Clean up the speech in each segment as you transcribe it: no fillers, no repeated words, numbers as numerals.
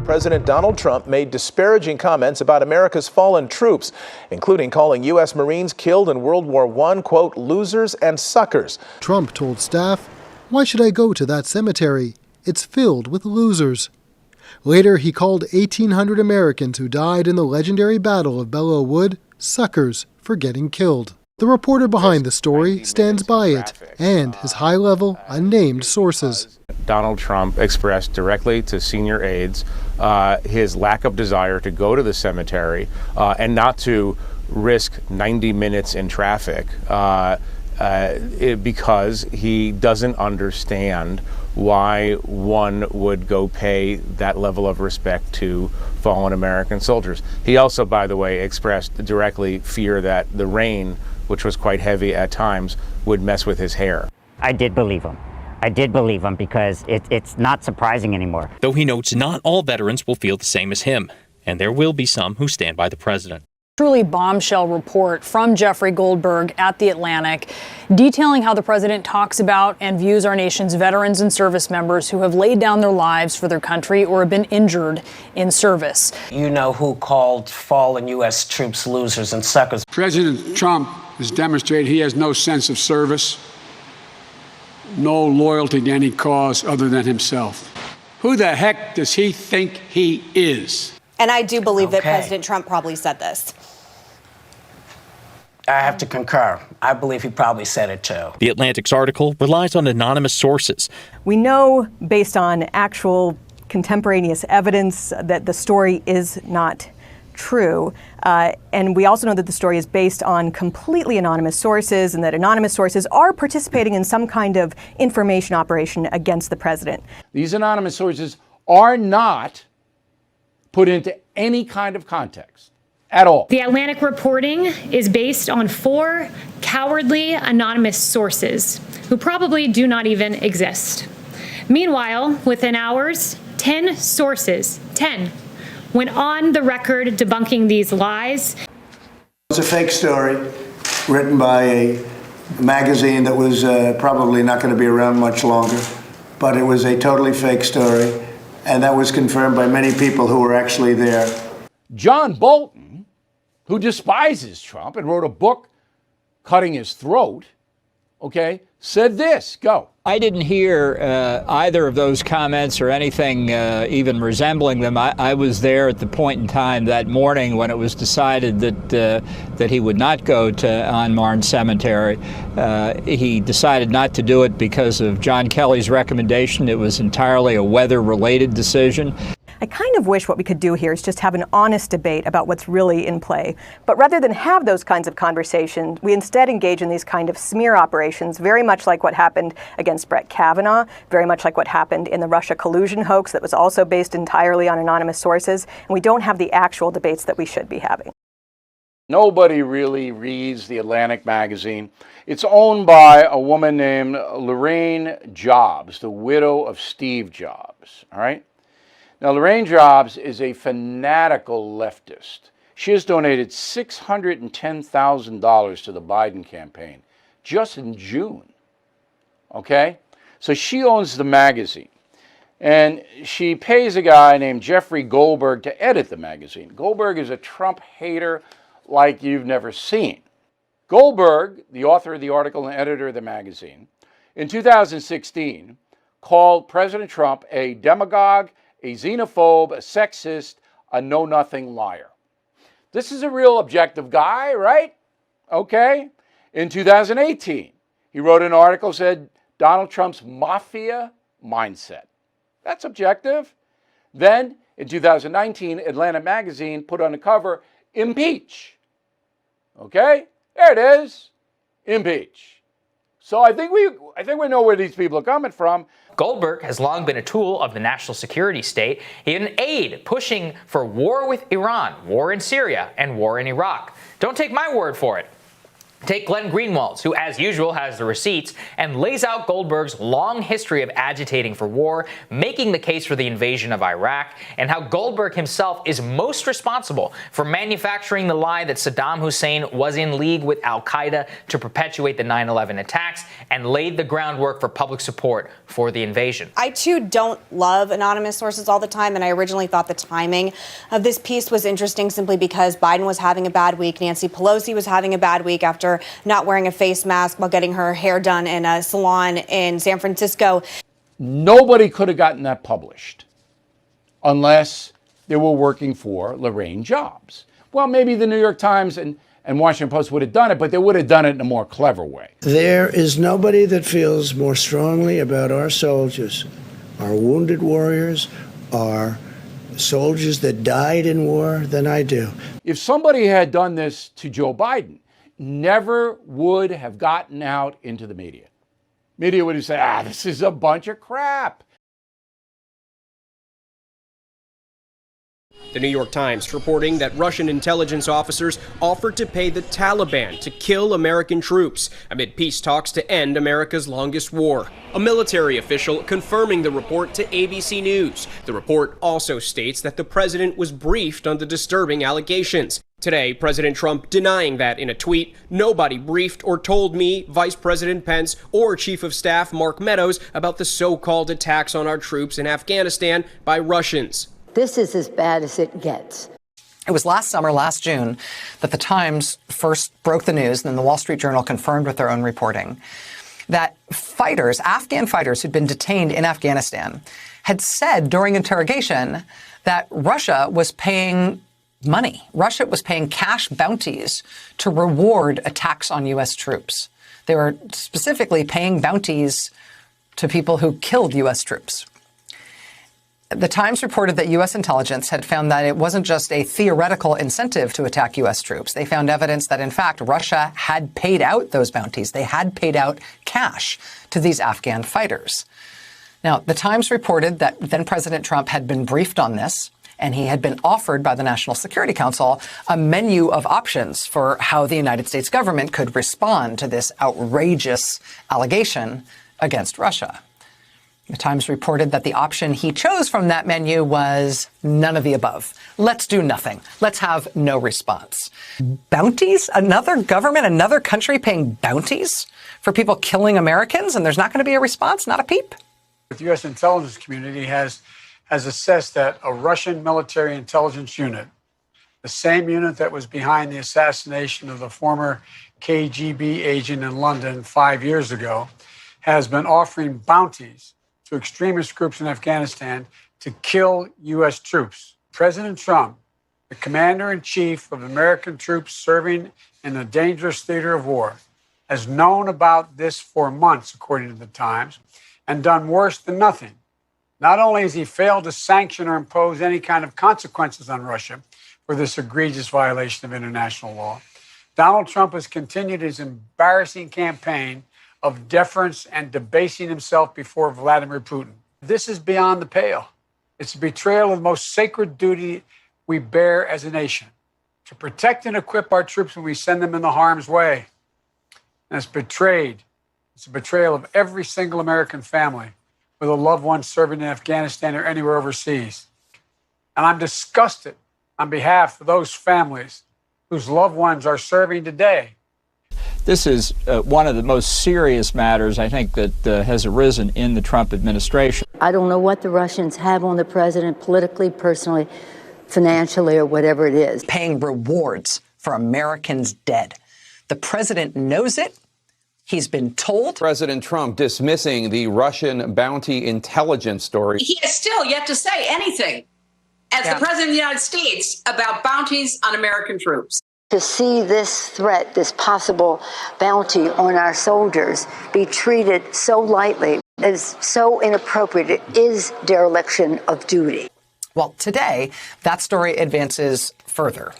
President Donald Trump made disparaging comments about America's fallen troops, including calling U.S. Marines killed in World War I, quote, losers and suckers. Trump told staff, "Why should I go to that cemetery? It's filled with losers." Later, he called 1,800 Americans who died in the legendary Battle of Belleau Wood suckers for getting killed. The reporter behind the story stands by it and his high-level, unnamed sources. Donald Trump expressed directly to senior aides his lack of desire to go to the cemetery and not to risk 90 minutes in traffic because he doesn't understand why one would go pay that level of respect to fallen American soldiers. He also, by the way, expressed directly fear that the rain, which was quite heavy at times, would mess with his hair. I did believe him. I did believe him because it's not surprising anymore. Though he notes not all veterans will feel the same as him, and there will be some who stand by the president. Truly bombshell report from Jeffrey Goldberg at The Atlantic, detailing how the president talks about and views our nation's veterans and service members who have laid down their lives for their country or have been injured in service. You know who called fallen U.S. troops losers and suckers. President Trump has demonstrated he has no sense of service, no loyalty to any cause other than himself. Who the heck does he think he is? And I do believe that President Trump probably said this. I have to concur. I believe he probably said it too. The Atlantic's article relies on anonymous sources. We know, based on actual contemporaneous evidence, that the story is not true. And we also know that the story is based on completely anonymous sources and that anonymous sources are participating in some kind of information operation against the president. These anonymous sources are not put into any kind of context at all. The Atlantic reporting is based on 4 cowardly anonymous sources who probably do not even exist. Meanwhile, within hours, 10 sources, 10, went on the record debunking these lies. It's a fake story written by a magazine that was probably not going to be around much longer, but it was a totally fake story. And that was confirmed by many people who were actually there. John Bolton, who despises Trump and wrote a book cutting his throat, said this. Go. I didn't hear either of those comments or anything even resembling them. I was there at the point in time that morning when it was decided that he would not go to An Marne Cemetery. He decided not to do it because of John Kelly's recommendation. It was entirely a weather-related decision. I kind of wish what we could do here is just have an honest debate about what's really in play. But rather than have those kinds of conversations, we instead engage in these kind of smear operations, very much like what happened against Brett Kavanaugh, very much like what happened in the Russia collusion hoax that was also based entirely on anonymous sources. And we don't have the actual debates that we should be having. Nobody really reads the Atlantic magazine. It's owned by a woman named Lorraine Jobs, the widow of Steve Jobs, all right? Now, Lorraine Jobs is a fanatical leftist. She has donated $610,000 to the Biden campaign just in June, okay? So she owns the magazine, and she pays a guy named Jeffrey Goldberg to edit the magazine. Goldberg is a Trump hater like you've never seen. Goldberg, the author of the article and editor of the magazine, in 2016 called President Trump a demagogue, a xenophobe, a sexist, a know-nothing liar. This is a real objective guy, right? Okay. In 2018, he wrote an article said Donald Trump's mafia mindset. That's objective. Then, in 2019, Atlanta Magazine put on the cover, impeach. Okay? There it is. Impeach. So I think we know where these people are coming from. Goldberg has long been a tool of the national security state, an aide pushing for war with Iran, war in Syria, and war in Iraq. Don't take my word for it. Take Glenn Greenwald, who, as usual, has the receipts and lays out Goldberg's long history of agitating for war, making the case for the invasion of Iraq, and how Goldberg himself is most responsible for manufacturing the lie that Saddam Hussein was in league with al-Qaeda to perpetuate the 9/11 attacks and laid the groundwork for public support for the invasion. I, too, don't love anonymous sources all the time, and I originally thought the timing of this piece was interesting simply because Biden was having a bad week. Nancy Pelosi was having a bad week after not wearing a face mask while getting her hair done in a salon in San Francisco. Nobody could have gotten that published unless they were working for Lorraine Jobs. Well, maybe the New York Times and Washington Post would have done it, but they would have done it in a more clever way. There is nobody that feels more strongly about our soldiers, our wounded warriors, our soldiers that died in war than I do. If somebody had done this to Joe Biden, never would have gotten out into the media. Media would have said, this is a bunch of crap. The New York Times reporting that Russian intelligence officers offered to pay the Taliban to kill American troops amid peace talks to end America's longest war. A military official confirming the report to ABC News. The report also states that the president was briefed on the disturbing allegations. Today, President Trump denying that in a tweet. Nobody briefed or told me, Vice President Pence, or Chief of Staff Mark Meadows about the so-called attacks on our troops in Afghanistan by Russians. This is as bad as it gets. It was last summer, last June, that the Times first broke the news, and then the Wall Street Journal confirmed with their own reporting, that fighters, Afghan fighters who'd been detained in Afghanistan, had said during interrogation that Russia was paying money. Russia was paying cash bounties to reward attacks on U.S. troops. They were specifically paying bounties to people who killed U.S. troops. The Times reported that U.S. intelligence had found that it wasn't just a theoretical incentive to attack U.S. troops. They found evidence that, in fact, Russia had paid out those bounties. They had paid out cash to these Afghan fighters. Now, the Times reported that then President Trump had been briefed on this, and he had been offered by the National Security Council a menu of options for how the United States government could respond to this outrageous allegation against Russia. The Times reported that the option he chose from that menu was none of the above. Let's do nothing. Let's have no response. Bounties? Another government, another country paying bounties for people killing Americans, and there's not going to be a response? Not a peep? The U.S. intelligence community has assessed that a Russian military intelligence unit, the same unit that was behind the assassination of the former KGB agent in London 5 years ago, has been offering bounties to extremist groups in Afghanistan to kill U.S. troops. President Trump, the commander-in-chief of American troops serving in a dangerous theater of war, has known about this for months, according to the Times, and done worse than nothing. Not only has he failed to sanction or impose any kind of consequences on Russia for this egregious violation of international law, Donald Trump has continued his embarrassing campaign of deference and debasing himself before Vladimir Putin. This is beyond the pale. It's a betrayal of the most sacred duty we bear as a nation, to protect and equip our troops when we send them into harm's way. And it's betrayed. It's a betrayal of every single American family with a loved one serving in Afghanistan or anywhere overseas. And I'm disgusted on behalf of those families whose loved ones are serving today. This is one of the most serious matters, I think, that has arisen in the Trump administration. I don't know what the Russians have on the president politically, personally, financially, or whatever it is. Paying rewards for Americans dead. The president knows it. He's been told. President Trump dismissing the Russian bounty intelligence story. He has still yet to say anything as the president of the United States about bounties on American troops. To see this threat, this possible bounty on our soldiers be treated so lightly is so inappropriate. It is dereliction of duty. Well, today, that story advances further.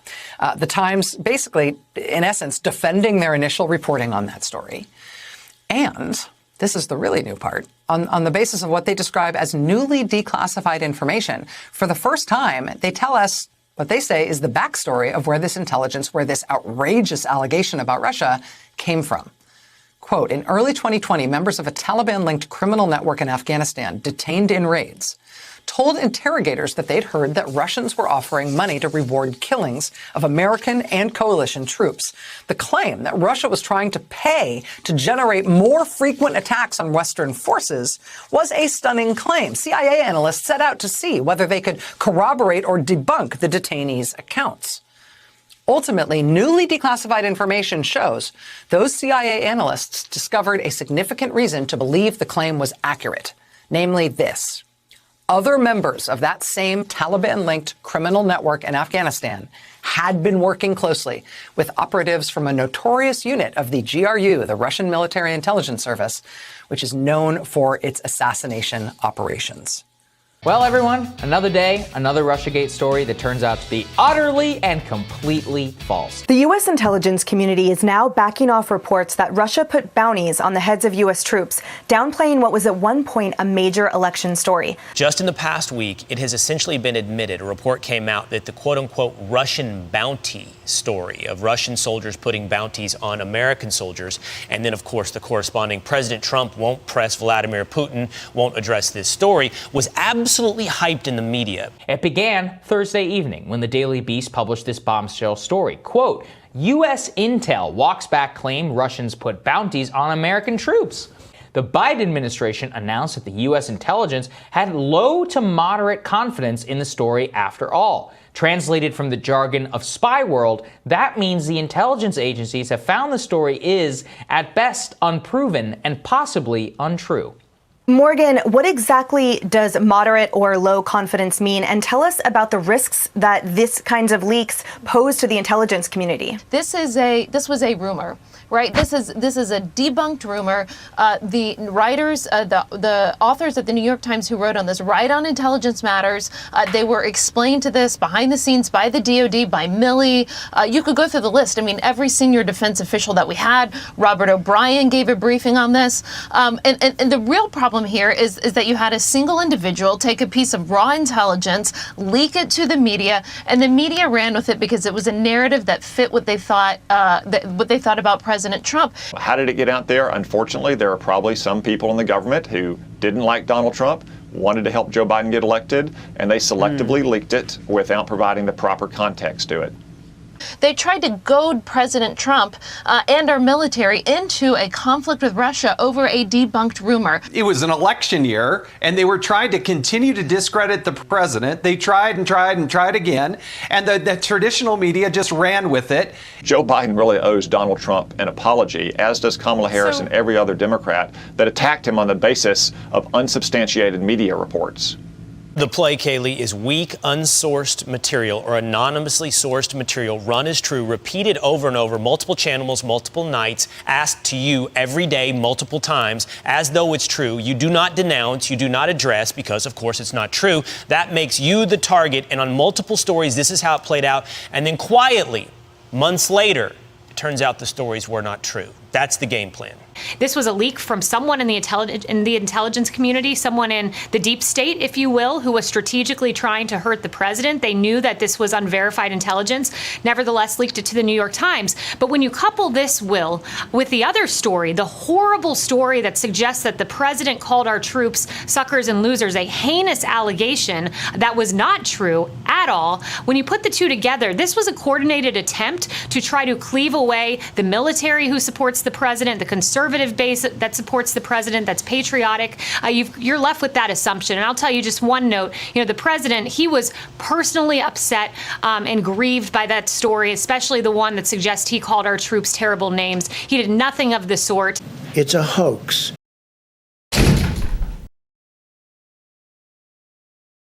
The Times basically, in essence, defending their initial reporting on that story. And this is the really new part. On the basis of what they describe as newly declassified information, for the first time, they tell us what they say is the backstory of where this intelligence, where this outrageous allegation about Russia came from. Quote, in early 2020, members of a Taliban-linked criminal network in Afghanistan, detained in raids, told interrogators that they'd heard that Russians were offering money to reward killings of American and coalition troops. The claim that Russia was trying to pay to generate more frequent attacks on Western forces was a stunning claim. CIA analysts set out to see whether they could corroborate or debunk the detainees' accounts. Ultimately, newly declassified information shows those CIA analysts discovered a significant reason to believe the claim was accurate, namely this. Other members of that same Taliban-linked criminal network in Afghanistan had been working closely with operatives from a notorious unit of the GRU, the Russian Military Intelligence Service, which is known for its assassination operations. Well, everyone, another day, another Russiagate story that turns out to be utterly and completely false. The U.S. intelligence community is now backing off reports that Russia put bounties on the heads of U.S. troops, downplaying what was at one point a major election story. Just in the past week, it has essentially been admitted. A report came out that the quote-unquote Russian bounty story of Russian soldiers putting bounties on American soldiers, and then, of course, the corresponding President Trump won't press Vladimir Putin, won't address this story, was absolutely hyped in the media. It began Thursday evening when the Daily Beast published this bombshell story. Quote, U.S. intel walks back claim Russians put bounties on American troops. The Biden administration announced that the U.S. intelligence had low to moderate confidence in the story after all. Translated from the jargon of spy world, that means the intelligence agencies have found the story is, at best, unproven and possibly untrue. Morgan, what exactly does moderate or low confidence mean? And tell us about the risks that this kinds of leaks pose to the intelligence community. This was a rumor, right? This is a debunked rumor. The writers, the authors at the New York Times who wrote on this, write on Intelligence Matters. They were explained to this behind the scenes by the DOD, by Milley. You could go through the list. I mean, every senior defense official that we had, Robert O'Brien gave a briefing on this. And the real problem here is that you had a single individual take a piece of raw intelligence, leak it to the media, and the media ran with it because it was a narrative that fit what they thought about President Trump. How did it get out there? Unfortunately, there are probably some people in the government who didn't like Donald Trump, wanted to help Joe Biden get elected, and they selectively leaked it without providing the proper context to it. They tried to goad President Trump and our military into a conflict with Russia over a debunked rumor. It was an election year, and they were trying to continue to discredit the president. They tried and tried and tried again, and the traditional media just ran with it. Joe Biden really owes Donald Trump an apology, as does Kamala Harris and every other Democrat that attacked him on the basis of unsubstantiated media reports. The play, Kaylee, is weak, unsourced material or anonymously sourced material run as true, repeated over and over, multiple channels, multiple nights, asked to you every day, multiple times, as though it's true. You do not denounce, you do not address, because, of course, it's not true. That makes you the target. And on multiple stories, this is how it played out. And then quietly, months later, it turns out the stories were not true. That's the game plan. This was a leak from someone in the intelligence community, someone in the deep state, if you will, who was strategically trying to hurt the president. They knew that this was unverified intelligence, nevertheless leaked it to the New York Times. But when you couple this, Will, with the other story, the horrible story that suggests that the president called our troops suckers and losers, a heinous allegation that was not true at all, when you put the two together, this was a coordinated attempt to try to cleave away the military who supports the president, the conservative base that supports the president, that's patriotic. You're left with that assumption. And I'll tell you just one note. The president, he was personally upset and grieved by that story, especially the one that suggests he called our troops terrible names. He did nothing of the sort. It's a hoax.